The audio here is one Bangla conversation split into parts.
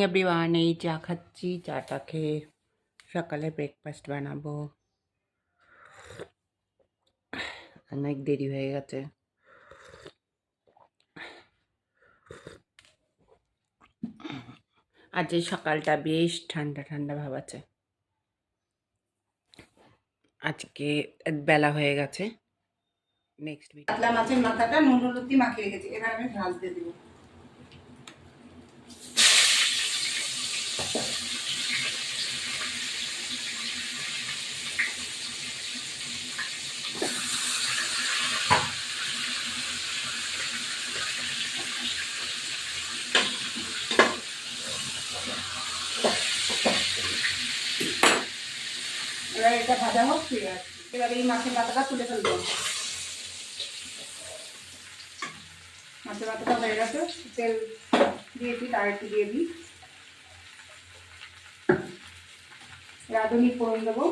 এভরিওয়ান, এই চা খাচ্ছি। চাটা খেয়ে সকালে ব্রেকফাস্ট বানাবো। অনেক দেরি হয়ে গেছে। আজ এই সকালটা বেশ ঠান্ডা ঠান্ডা ভাব আছে। আজকে বেলা হয়ে গেছে। নেক্সট উইক কাতলা মাছের মাথাটা নুন হলুদ দিয়ে মাখিয়ে রেখেছি, এবার আমি ভাজতে দেবো। এবার এটা ভাজা হোক, ঠিক আছে। এবার এই মাছের মাথাটা তুলে ফেলবো। মাছের মাথাটা হয়ে গেছে, তেল দিয়েছি, তার একটু দিয়ে দিই। রাঁধুনি ফোড়ন দেবো।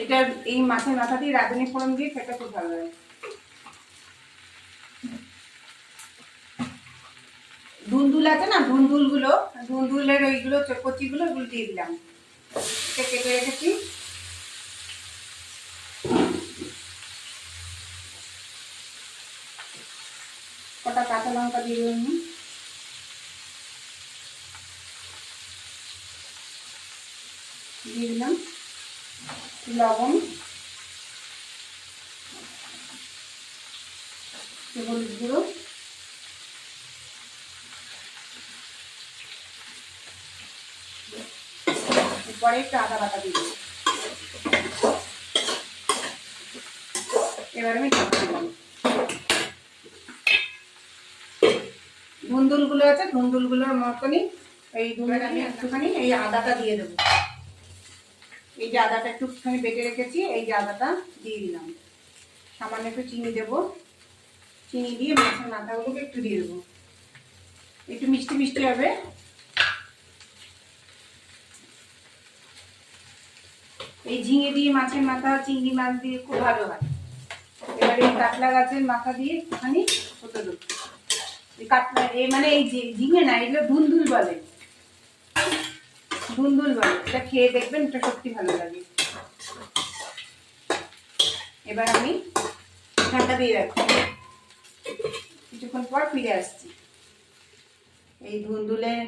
এটা এই মাছের মাথা দিয়ে রাঁধুনি ফোড়ন দিয়ে খেতে খুব ভালো লাগে। ধুন্দুল আছে না, ধুন্দুলের ওইগুলো কচিগুলো ওগুলো দিয়ে দিলাম। এটা কেটে রেখেছি। কটা কাঁচা লঙ্কা দিয়ে দিলাম, দিয়ে দিলাম লবণ, হলুদ গুঁড়ো, পরে একটু আদা বাটা দিয়ে দেবো। এবার আমি ধুন্দুলগুলো আছে, ধুন্দুলগুলোর মতনই এই ধুন্দুল আমি একটুখানি এই আদাটা দিয়ে দেবো। এই যে আদাটা একটুখানি বেটে রেখেছি, এই যে আদাটা দিয়ে দিলাম। সামান্য একটু চিনি দেবো। চিনি দিয়ে মাছের মাথাগুলোকে একটু দিয়ে দেবো, একটু মিষ্টি মিষ্টি হবে। এই ঝিঙে দিয়ে মাছের মাথা, চিংড়ি মাছ দিয়ে খুব ভালো হয়। এবার এই কাতলা গাছের মাথা দিয়ে একটুখানি হতে দেবো। এই কাতলা মানে এই ঝিঙে না, এগুলো ধুন্দুল বলে, ধুন্দুল বলে। এটা খেয়ে দেখবেন, এটা সত্যি ভালো লাগে। এবার আমি ঠান্ডা দিয়ে রাখছি, কিছুক্ষণ পর ফিরে আসছি। এই ধুন্দুলের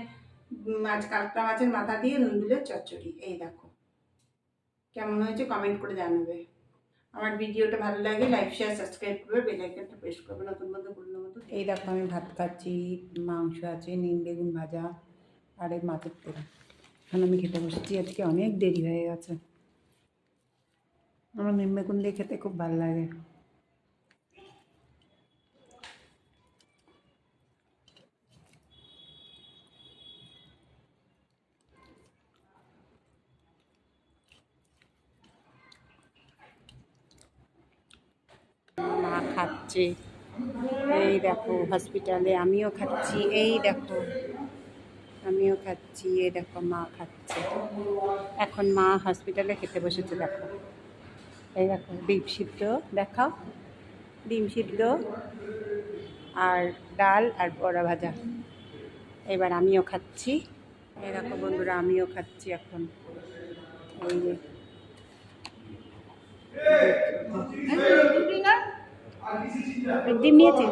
কাতলা মাছের মাথা দিয়ে ধুন্দুলের চচ্চড়ি। এই দেখো কেমন হয়েছে, কমেন্ট করে জানাবে। আমার ভিডিওটা ভালো লাগে লাইক শেয়ার সাবস্ক্রাইব করবে, বেল আইকনটা প্রেস করবে নতুন বন্ধু পুরনো মতো। এই দেখো আমি ভাত খাচ্ছি, মাংস আছে, নিম বেগুন ভাজা আর এই মাছের তেল। এখন আমি খেতে বসেছি। আজকে অনেক দেরি হয়ে গেছে। আমার নিম বেগুন দিয়ে খেতে খুব ভালো লাগে। মা খাচ্ছে, এই দেখো হসপিটালে। আমিও খাচ্ছি, এই দেখো আমিও খাচ্ছি। এই দেখো মা খাচ্ছে। এখন মা হসপিটালে খেতে বসেছে। দেখো এই দেখো ডিম সিদ্ধ, দেখাও ডিম সিদ্ধ আর ডাল আর বড়া ভাজা। এবার আমিও খাচ্ছি। এই দেখো বন্ধুরা, আমিও খাচ্ছি এখন। এই যে ডিম নিয়েছি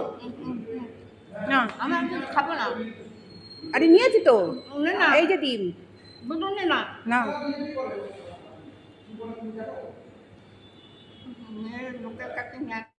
না, আমার খাবো না। আরে নিয়েছি তো, না এই যে ডিম না না। লোকের কাছে